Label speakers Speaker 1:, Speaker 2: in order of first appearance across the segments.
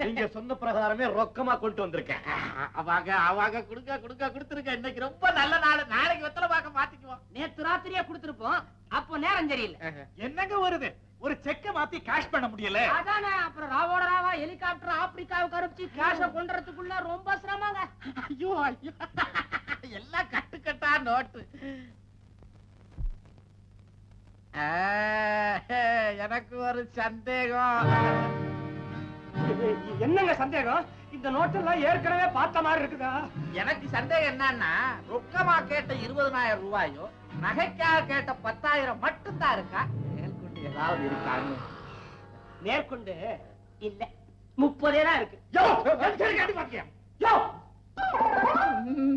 Speaker 1: நீங்க சொன்ன பிரகாரமே ரொக்கமா கொண்டு வந்திருக்கேன்.
Speaker 2: அவங்க கொடுத்துருக்க. இன்னைக்கு ரொம்ப நல்ல நாள். நாளைக்கு வெத்தலை பாக்க மாத்திக்குவோம்.
Speaker 3: நேத்து ராத்திரியே கொடுத்துருப்போம். அப்போ நேரம் சரியில்லை.
Speaker 4: என்னங்க வருது? ஒரு செக்க மாத்தி கேஷ் பண்ண முடியல.
Speaker 3: அதானே அப்புறம் ராவோட ராவா ஹெலிகாப்டர் ஆப்பிரிக்காவுக்கு அனுப்பிச்சு கேஷ கொண்டுறதுக்குள்ள ரொம்ப சிரமங்க.
Speaker 2: ஐயோ எல்லாம் கட்டுக்கட்டா நோட்டு. எனக்கு ஒரு சந்தேகம்.
Speaker 4: என்னங்க சந்தேகம்? இந்த நோட்டெல்லாம் ஏற்கனவே பார்த்த மாதிரி இருக்குதா?
Speaker 2: எனக்கு சந்தேகம் என்னன்னா, ரொக்கமா கேட்ட 20,000 ரூபாயோ நகைக்காக கேட்ட 10,000 மட்டும்தான் இருக்கா? மேற்கொண்டு ஏதாவது இருக்காங்க?
Speaker 3: மேற்கொண்டு இல்ல, 30 தான் இருக்கு.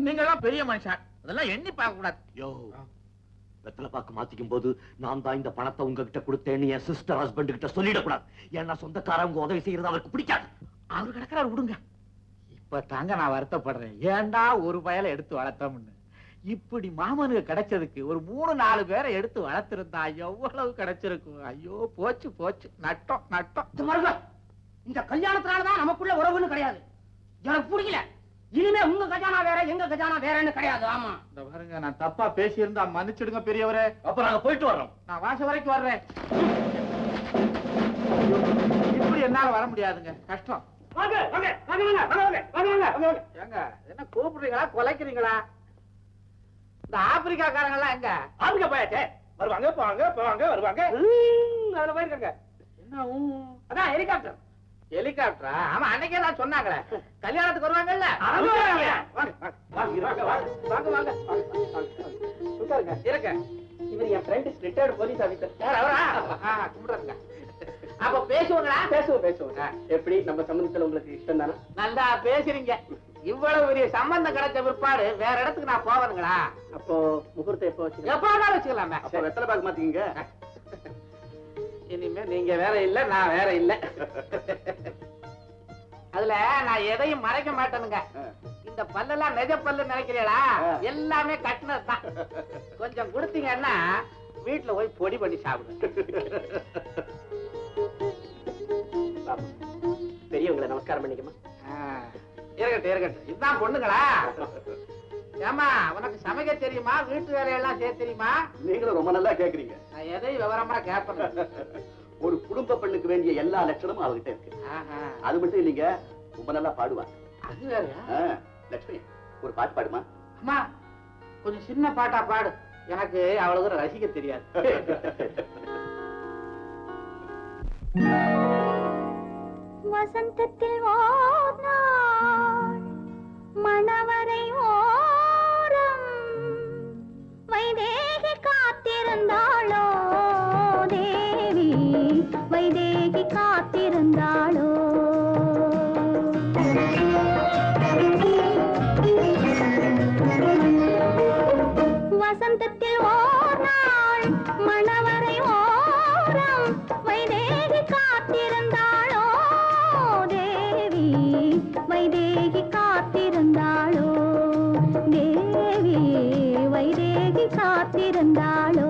Speaker 2: நீங்க எல்லாம் பெரிய மனுஷன், அதெல்லாம் எண்ணி பார்க்க கூடாது.
Speaker 1: யோ, வெத்தலை பாக்கு மாத்திக்கும் போது நான் தான் இந்த பணத்தை உங்ககிட்ட கொடுத்தேன்னு என் சிஸ்டர் ஹஸ்பண்ட் கிட்ட சொல்லிடக்கூடாது. ஏன்னா சொந்தக்காரங்க உதவி செய்யறது அவருக்கு பிடிக்காது.
Speaker 2: அவரு கிடக்கிறாரு, விடுங்க. இப்ப தாங்க நான் வருத்தப்படுறேன். ஏண்டா ஒரு பயலை எடுத்து வளர்த்தோம்னு. இப்படி மாமனுக்கு கிடைச்சதுக்கு ஒரு 3-4 பேரை எடுத்து வளர்த்திருந்தா எவ்வளவு கிடைச்சிருக்கும். ஐயோ போச்சு போச்சு, நட்டம் நட்டம்.
Speaker 3: இந்த கல்யாணத்தினாலதான் நமக்குள்ள உறவுன்னு கிடையாது. எனக்கு பிடிக்கல. இனிமே உங்க கஜானா வேற, எங்க கஜானா வேறன்னு கிடையாது. ஆமா,
Speaker 2: இந்த பாருங்க, நான் தப்பா பேசியிருந்தா மன்னிச்சிடுங்க பெரியவரே.
Speaker 1: அப்ப நாங்க போயிட்டு வர்றோம்.
Speaker 2: நான் வாச வரைக்கும் வர்றேன். இப்படி என்னால வர முடியாதுங்க, கஷ்டம்.
Speaker 4: வாங்க வாங்க வாங்க வாங்க வாங்க வாங்க.
Speaker 2: ஏங்க என்ன கூப்பிடுறீங்களா, கொலைக்கிறீங்களா? இந்த ஆப்பிரிக்காக்காரங்க எல்லாம் எங்க?
Speaker 4: ஆப்பிரிக்கா போயாச்சே. வருவாங்க போவாங்க போவாங்க வருவாங்க. அதுல போயிருக்காங்க.
Speaker 2: என்ன
Speaker 3: அதான் ஹெலிகாப்டர்.
Speaker 2: ஹெலிகாப்டரா? ஆமா, அன்னைக்கே நான் சொன்னாங்களே கல்யாணத்துக்கு வருவாங்கல்ல. இருக்க.
Speaker 3: இவர் என் ஃப்ரெண்ட், ரிட்டையர்ட் போலீஸ் ஆபீசர்.
Speaker 2: கும்பிடுறதுங்க. அப்ப பேசுவாங்களா?
Speaker 3: பேசுவோம். எப்படி நம்ம சம்பந்தத்துல உங்களுக்கு இஷ்டம் தானே?
Speaker 2: நல்லா பேசுறீங்க. இவ்வளவு பெரிய சம்பந்தம் கிடைச்ச பிற்பாடு வேற இடத்துக்கு நான் போவதுங்களா?
Speaker 3: அப்போ முகூர்த்தம் எப்போ வச்சு?
Speaker 2: எப்ப வேணாலும் வச்சுக்கலாமே.
Speaker 3: அப்ப வெத்தலை பாக்கு மாத்தீங்க.
Speaker 2: இனிமே நீங்க வேற இல்ல, நான் வேற இல்ல. அதுல நான் எதையும் மறைக்க மாட்டேனுங்க. இந்த பல்லெல்லாம் நெஜ பல்லு நினைக்கிறீங்களா? எல்லாமே கட்டினதுதான். கொஞ்சம் கொடுத்தீங்கன்னா வீட்டுல போய் பொடி பண்ணி சாப்பிடுங்க.
Speaker 3: பெரியவங்களை நமஸ்காரம் பண்ணிக்கமா.
Speaker 2: இருக்கட்டும். இதுதான் பொண்ணுங்களா? ஏமா, உனக்கு சமைக்க தெரியுமா? வீட்டு வேலையெல்லாம் செய்ய தெரியுமா?
Speaker 1: நீங்களும் ரொம்ப நல்லா கேக்குறீங்க.
Speaker 2: நான் எதையும் விவரமா கேட்பேன்.
Speaker 1: ஒரு குடும்ப பெண்ணுக்கு வேண்டிய எல்லா லட்சணமும் அவர்கிட்ட இருக்கு. அது மட்டும் இல்லைங்க, ரொம்ப நல்லா பாடுவா.
Speaker 2: அது வேற.
Speaker 1: லட்சுமி, ஒரு பாட்டு பாடுமா?
Speaker 2: அம்மா, கொஞ்சம் சின்ன பாட்டா பாடு. எனக்கு அவ்வளவு ரசிக்க தெரியாது.
Speaker 5: வசந்தத்தில் ஓர் நாள் மணவரை ஓரம் வைதேகி காத்திருந்தாளோ தேவி, வைதேகி காத்திருந்தாளோ. வசந்தத்தில் ஓர் நாள் மணவரை ஓரம் வைதேகி காத்திருந்தாளோ தேவி, வைதேகி காத்திருந்தாளோ தேவி, வைதேகி காத்திருந்தாளோ.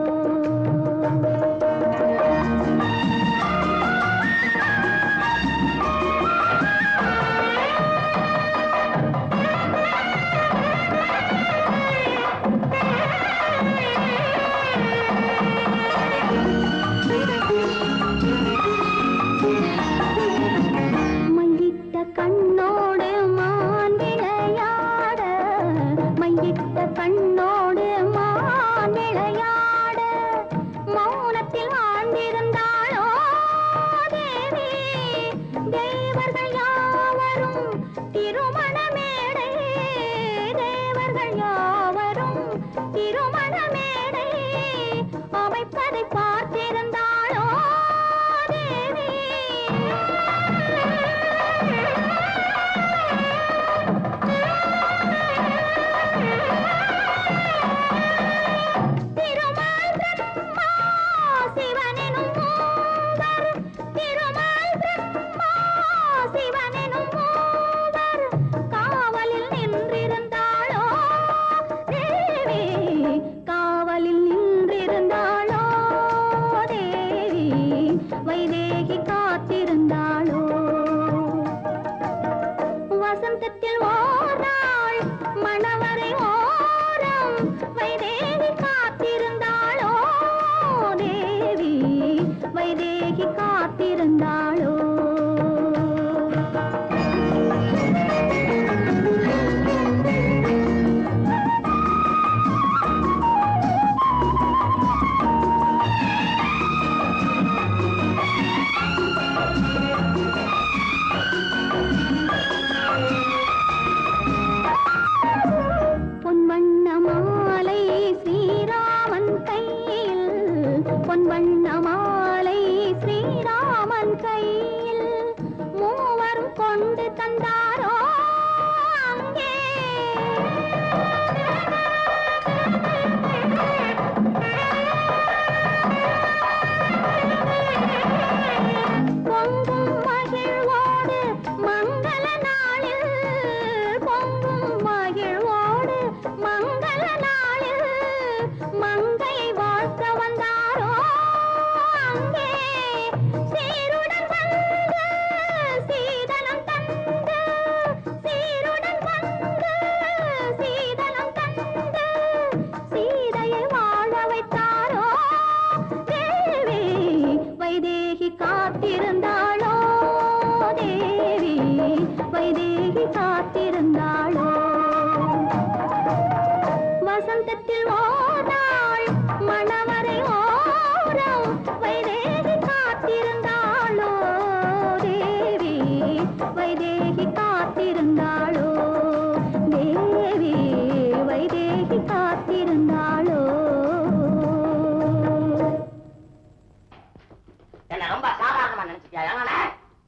Speaker 5: காத்திருந்தாளோ பொன்வண்ண மாலை ஸ்ரீராமன் கையில் பொன்வண்ண மாலை ஸ்ரீராமன் கையில் மூவரும் கொண்டு தந்தாரோ அங்கே பொங்கும் மகிழ்வோடு மங்கள நாளில் பொங்கும் மகிழ்வோடு மங்கள நாளில் மங்கையை வாழ்த்த வந்தாரோ அங்கே சீருடன் வந்து சீதனம் தந்து சீருடன் வந்து சீதனம் தந்து சீதையை வாழ வைத்தாரோ தேவி வைதேகி காத்திருந்தாளோ தேவி வைதேகி காத்திருந்தாளோ வசந்தத்தில் ஓராள் மணவரை ஓரம் வைதேகி காத்திருந்தாளோ தேவி வைதேகி காத்திருந்தாளோ தேவி வைதேகி காத்திருந்தாளோ
Speaker 3: என்ன ரொம்ப சாதாரணமா நினைச்சிட்டியா?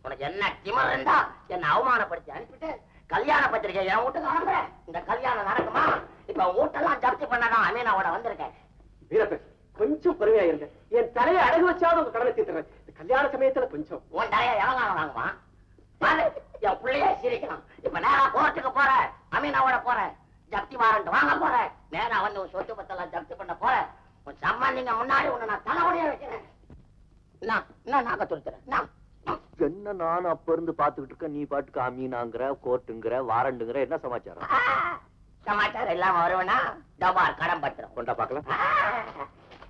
Speaker 3: உனக்கு என்ன திமிர் இருந்தா என்ன அவமானப்படுத்தி அனுப்பிட்டு கல்யாண பத்திரிகை என் வீட்டுக்கு அனுப்புற. இந்த கல்யாணம் நடக்குமா? இப்ப வீட்டெல்லாம் ஜப்தி பண்ணதான் அமீனாவோட வந்திருக்கேன்.
Speaker 4: வீரப்பன் கொஞ்சம் பொறுமையா இருங்க. என் தலையை அடகு வச்சாவது உங்க கடனை தீர்த்துறேன். கல்யாண சமயத்துல கொஞ்சம்
Speaker 3: உன் தலைய எவங்காலம் வாங்குவான்? பாரு, என் பிள்ளைய சிரிக்கலாம். இப்ப நேரா கோர்ட்டுக்கு போற, அமீனாவோட போற, ஜப்தி வாரண்ட் வாங்க போற, நேரா வந்து உன் சொத்து பத்தெல்லாம் ஜப்தி பண்ண போற. உன் சம்பந்திங்க முன்னாடி உன்னை நான் தலைமுடிய வைக்கிறேன். என்ன நாக்க துருத்துறேன்?
Speaker 1: என்ன நானும் அப்ப இருந்து பாத்துக்கிட்டு இருக்க, நீ பாட்டுக்கு அமீனாங்கிற கோர்ட்டுங்கிற வாரண்டுங்கிற, என்ன சமாச்சாரம்?
Speaker 3: சமாச்சாரம் இல்லாம வருவனா டபார் கடன் பத்திரம்
Speaker 1: கொண்டா பாக்கலாம்.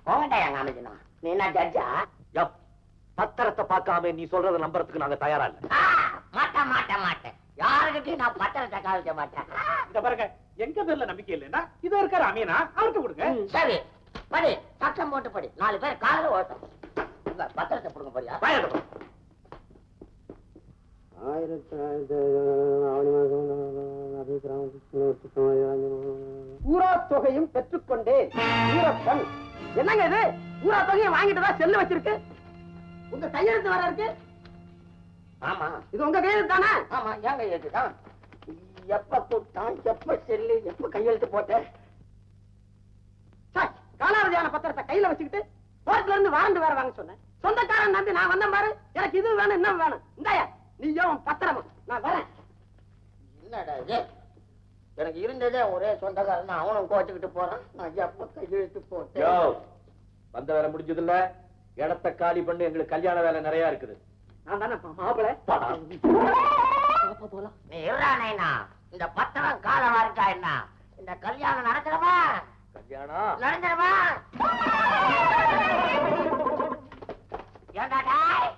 Speaker 3: போகண்டா எங்க அமைச்சனா. நீ என்ன ஜட்ஜா?
Speaker 1: பத்திரத்தை பார்க்காம நீ சொல்றத நம்புறதுக்கு நாங்க தயாரா இல்ல.
Speaker 3: மாட்டேன் யாருக்கிட்டையும் நான் பத்திரத்தை காமிக்க மாட்டேன்.
Speaker 4: இந்த பாருங்க, எங்க பேர்ல நம்பிக்கை இல்லைன்னா இதோ இருக்காரு அமீனா, அவருக்கு கொடுங்க.
Speaker 3: சரி படி, சட்டம் போட்டு படி. 4 பேர் காலில் ஓட்டும். பத்திரத்தை கொடுங்க போறியா?
Speaker 4: பூரா தொகையும் பெற்றுக்கொண்டேன். வீரப்பன். என்னங்க இது? பூரா தொகையை வாங்கிட்டுதான் செல்லு வச்சிருக்கு. உங்க கையெழுத்து வர இருக்கு.
Speaker 3: ஆமா,
Speaker 4: இது உங்க கையெழுத்து தானே?
Speaker 3: ஆமா, ஏன் கையெழுத்து தான். எப்ப கூட்டான், எப்ப செல்லு, எப்ப கையெழுத்து போட்ட?
Speaker 4: காலாவதியான பத்திரத்தை கையில வச்சுக்கிட்டு கோர்ட்ல இருந்து வாரண்டு வேற வாங்க சொன்னேன். சொந்தக்காரன் நம்பி நான் வந்தேன் பாரு. எனக்கு இது வேணும், இன்னும் வேணும். இந்தாயா நீயும் பத்திரமா, நான் வரேன்.
Speaker 3: என்னடா இது? எனக்கு இருந்ததே ஒரே சொந்தக்காரன், அவனும் கோச்சுக்கிட்டு போறான். நான் எப்ப கையெழுத்து போட்டேன்?
Speaker 1: வந்த வேலை முடிஞ்சது இல்ல, இடத்த காலி பண்ணி, எங்களுக்கு கல்யாண வேலை நிறைய இருக்குது.
Speaker 4: நான் தானே மாப்பிளை.
Speaker 3: நீ இருறானேனா? இந்த பத்திரம் காலமா இருக்கா என்ன? இந்த கல்யாணம் நடக்கிறவா?
Speaker 1: கல்யாணம்
Speaker 3: நடந்துருமா? ஏண்டா டாய்?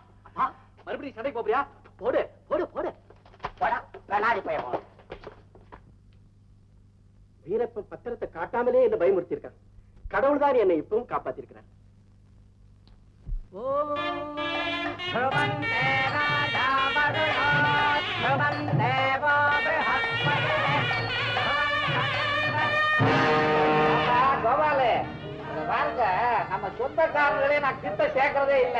Speaker 4: மறுபடியும் சண்டை போறியா? போடு போடு போடு.
Speaker 3: போடா, கண்ணாடி பையன் போடு.
Speaker 4: வீரப்ப பத்திரத்தை காட்டாமலே என்ன பயமுறுத்தி இருக்கான். கடவுள் தான் என்னை இப்பவும் காப்பாத்திருக்கிறார்.
Speaker 2: கோபாலு, பாருங்க, நம்ம சொந்தக்காரர்களே நான் கிட்ட சேர்க்கறதே இல்ல.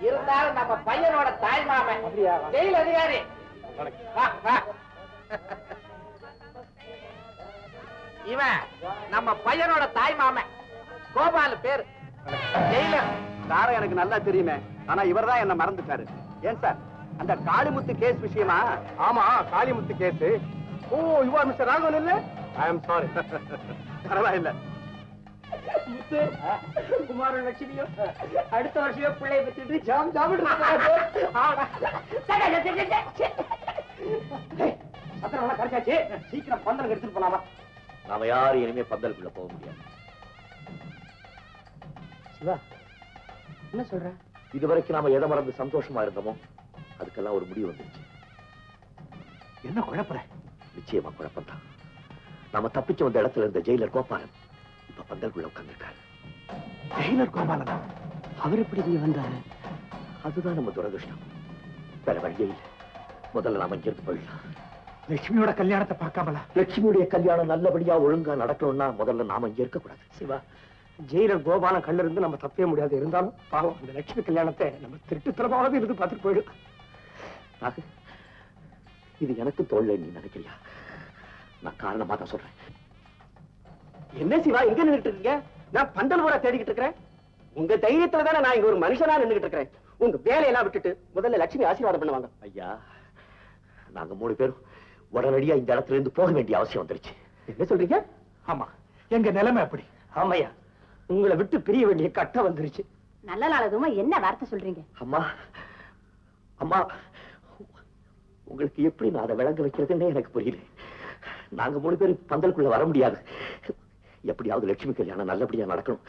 Speaker 2: இருந்தாலும் நம்ம பையனோட தாய் மாமன் ஜெயில் அதிகாரி. வா, வா. இவன் நம்ம பையனோட தாய் மாமன், கோபாலு பேரு, ஜெயிலர்.
Speaker 4: சார எனக்கு நல்லா தெரியுமே, ஆனா இவர்தான் என்ன மறந்துட்டாரு. ஏன் சார், அந்த காளிமுத்து கேஸ் விஷயமா? ஆமா, Kalimuthu case. Oh, you are mister Raghavan இல்ல? I am sorry. பரவாயில்ல. குமார லட்சுமியும் அடுத்த வருஷமே பிள்ளைய பத்திட்டு ஜாம் பத்திரம் கிடைச்சாச்சு. சீக்கிரம் பந்தல் எடுத்துட்டு போலாமா?
Speaker 1: நாம யாரும் இனிமே பந்தலுக்குள்ள போக முடியாது.
Speaker 3: சிவா, என்ன சொல்ற?
Speaker 1: இதுவரைக்கும் நாம எதை மறந்து சந்தோஷமா இருந்தோமோ அதுக்கெல்லாம் ஒரு முடிவு வந்துருச்சு.
Speaker 2: என்ன குழப்பற?
Speaker 1: நிச்சயமா குழப்பம்தான். நாம தப்பிச்சு வந்த இடத்துல இருந்த ஜெயிலர் கோபாலன் இப்ப பந்தலுக்குள்ள உட்கார்ந்திருக்காரு.
Speaker 2: ஜெயிலர் கோபாலனா?
Speaker 1: அவர் எப்படி இங்க வந்தாரு? அதுதான் நம்ம துரதிருஷ்டம். வேற வழியே இல்லை. முதல்ல நாம இங்கிருந்து போயிடலாம்.
Speaker 2: லட்சுமியோட கல்யாணத்தை பார்க்காமலா?
Speaker 1: லட்சுமியுடைய கல்யாணம் நல்லபடியா ஒழுங்கா நடக்கணும்னா முதல்ல நாம இங்க இருக்க கூடாது.
Speaker 4: சிவா, ஜெயிலர் கோபாலன் கண்ணில் இருந்து நம்ம தப்பவே முடியாது. இருந்தாலும் பாவம் அந்த லட்சுமி கல்யாணத்தை நம்ம திருட்டுத்தரமாவது இருந்து பார்த்துட்டு போயிடும்.
Speaker 1: நாகு, இது எனக்கு தோல்ல நீ நினைக்கிறியா? நான் காரணமா தான் சொல்றேன்.
Speaker 4: என்ன சிவா எங்க நின்றுட்டு இருக்கீங்க? நான் பந்தல் ஊரை தேடிக்கிட்டு இருக்கிறேன். உங்க தைரியத்துல தானே நான் இங்க ஒரு மனுஷனா நின்றுட்டு இருக்கிறேன். உங்க வேலையெல்லாம் விட்டுட்டு முதல்ல லட்சுமி ஆசீர்வாதம் பண்ணுவாங்க.
Speaker 1: ஐயா, நாங்க 3 பேரும் உடனடியா இந்த இடத்துல இருந்து போக வேண்டிய அவசியம் வந்துருச்சு.
Speaker 4: என்ன சொல்றீங்க?
Speaker 2: ஆமா, எங்க நிலைமை அப்படி.
Speaker 4: ஆமையா, உங்களை விட்டு பிரிய வேண்டிய கட்டம் வந்துருச்சு.
Speaker 5: நல்ல நாளதுமா என்ன வார்த்தை சொல்றீங்க?
Speaker 1: அம்மா, அம்மா, உங்களுக்கு எப்படி நான் அதை விளங்க வைக்கிறதுன்னே எனக்கு புரியல. நாங்க 3 பேரும் பந்தலுக்குள்ள வர முடியாது. எப்படியாவது லட்சுமி கல்யாணம் நல்லபடியா நடக்கணும்.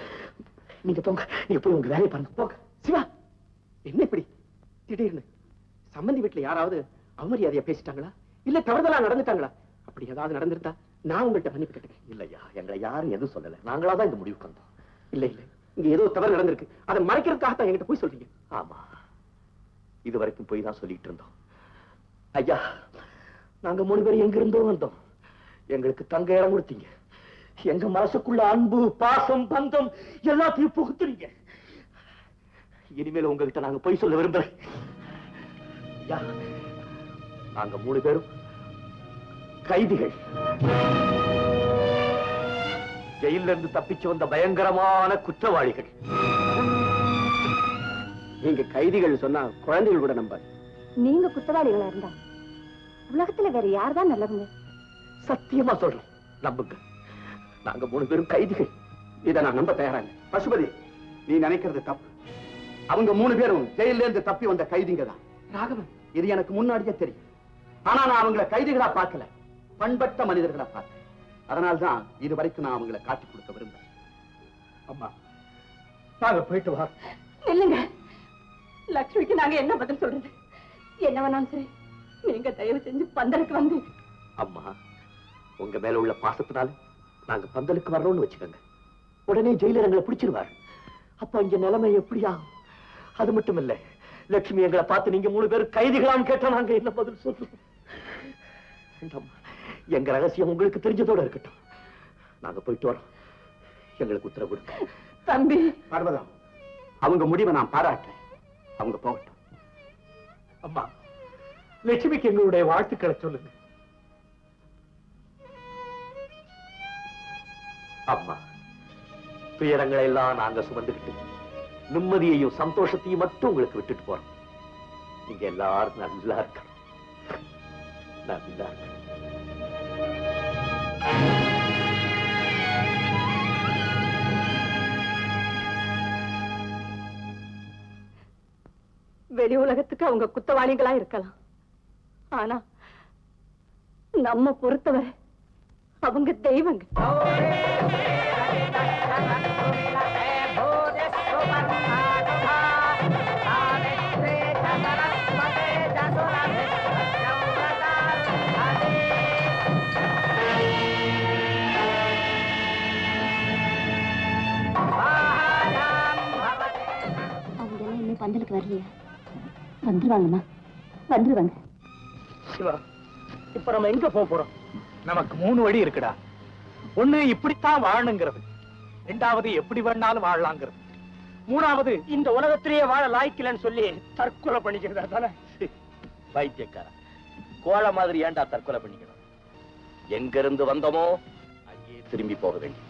Speaker 1: நீங்க போங்க, நீங்க போய் உங்க வேலையை பாருங்க. போங்க.
Speaker 4: சிவா, என்ன இப்படி திடீர்னு? சம்பந்தி வீட்டுல யாராவது அவமரியாதையா பேசிட்டாங்களா? இல்ல தவறுதலா நடந்துட்டாங்களா? அப்படி ஏதாவது நடந்திருந்தா நான் உங்கள்கிட்ட மன்னிப்பு கேட்டுக்கிறேன்.
Speaker 1: இல்லையா, எங்களை யாரும் எதுவும் சொல்லல. நாங்களாதான் இந்த முடிவுக்கு வந்தோம்.
Speaker 4: இல்ல இல்ல, இங்க ஏதோ தவறு நடந்திருக்கு. அதை மறைக்கிறதுக்காகத்தான் என்கிட்ட போய் சொல்றீங்க.
Speaker 1: ஆமா, இது வரைக்கும் போய் தான் சொல்லிட்டு இருந்தோம். ஐயா, நாங்க 3 பேரும் எங்க இருந்தோ வந்தோம். எங்களுக்கு தங்க இடம் கொடுத்தீங்க. எங்க மனசுக்குள்ள அன்பு, பாசம், பந்தம் எல்லாத்தையும் புகுத்துறீங்க. இனிமேல் உங்ககிட்ட நாங்க போய் சொல்ல விரும்புறேன். ஐயா, நாங்க 3 பேரும் கைதிகள். ஜெயில இருந்து தப்பிச்சு வந்த பயங்கரமான குற்றவாளிகள்.
Speaker 4: நீங்க கைதிகள் சொன்னா குழந்தைகள் கூட நம்பாது.
Speaker 5: நீங்க குற்றவாளிகளா இருந்தா உலகத்துல வேற யார்தான் நல்லவங்க?
Speaker 1: சத்தியமா சொல்றோம், நம்புங்க. நாங்க 3 பேரும் கைதிகள்.
Speaker 4: இதை நான் நம்ப தயாரா இல்லை. பசுபதி, நீ நினைக்கிறது தப்பு. அவங்க 3 பேரும் ஜெயில இருந்து தப்பி வந்த கைதிங்க தான். ராகவன், இது எனக்கு முன்னாடியே தெரியும். ஆனா நான் அவங்கள கைதிகளா பார்க்கல, பண்பட்ட மனிதர்களா பார்த்தேன். அதனால்தான் இது வரைக்கும் நான் அவங்களை காட்டி கொடுக்க விரும்புறேன்.
Speaker 2: அம்மா, நாங்க போயிட்டு வா.
Speaker 5: இல்லைங்க, லட்சுமிக்கு நாங்க என்ன பதில் சொல்றது? என்ன வேணாலும் சரி, நீங்க தயவு செஞ்சு பந்தலுக்கு வந்து.
Speaker 1: அம்மா, உங்க மேல உள்ள பாசத்தினால நாங்க பந்தலுக்கு வர்றோம்னு வச்சுக்கோங்க. உடனே ஜெயிலர் எங்களை பிடிச்சிருவார். அப்ப இங்க நிலைமை எப்படியா? அது மட்டும் இல்ல, லட்சுமி எங்களை பார்த்து நீங்க 3 பேரும் கைதிகளான்னு கேட்டா நாங்க என்ன பதில் சொல்றோம்? எங்க ரகசியம் உங்களுக்கு தெரிஞ்சதோட இருக்கட்டும். நாங்க போயிட்டு வரோம். எங்களுக்கு உத்தரவு கொடுங்க.
Speaker 5: தம்பி
Speaker 4: பர்வதம், அவங்க முடிவை நான் பாராட்டுறேன். அவங்க போகட்டும்.
Speaker 2: அம்மா, லட்சுமிக்கு எங்களுடைய வாழ்த்துக்களை சொல்லுங்க.
Speaker 1: அம்மா, துயரங்களை எல்லாம் நாங்க சுமந்துக்கிட்டு நிம்மதியையும் சந்தோஷத்தையும் மட்டும் உங்களுக்கு விட்டுட்டு போறோம். நீங்க எல்லாரும் நல்லா இருக்கணும். நல்லா இருக்கணும்.
Speaker 5: வெளி உலகத்துக்கு அவங்க குற்றவாளிகளா இருக்கலாம், ஆனா நம்ம பொறுத்தவரை அவங்க தெய்வங்க. அவங்க எல்லாம் இன்னும் பந்தலுக்கு வரலையா? வந்துருவாங்கம்மா, வந்துருவாங்க.
Speaker 2: சிவா, இப்ப நம்ம எங்க போறோம்? நமக்கு 3 வழி இருக்குடா. ஒண்ணு இப்படித்தான் வாழணுங்கிறது, 2வது எப்படி வேணாலும் வாழலாங்கிறது, 3வது இந்த உலகத்திலேயே வாழ லாய்க்கலன்னு சொல்லி தற்கொலை பண்ணிக்கிறதா தானே?
Speaker 1: பைத்தியக்காரா, கோழ மாதிரி ஏன்டா தற்கொலை பண்ணிக்கணும்? எங்க இருந்து வந்தோமோ அங்கே திரும்பி போக வேண்டும்.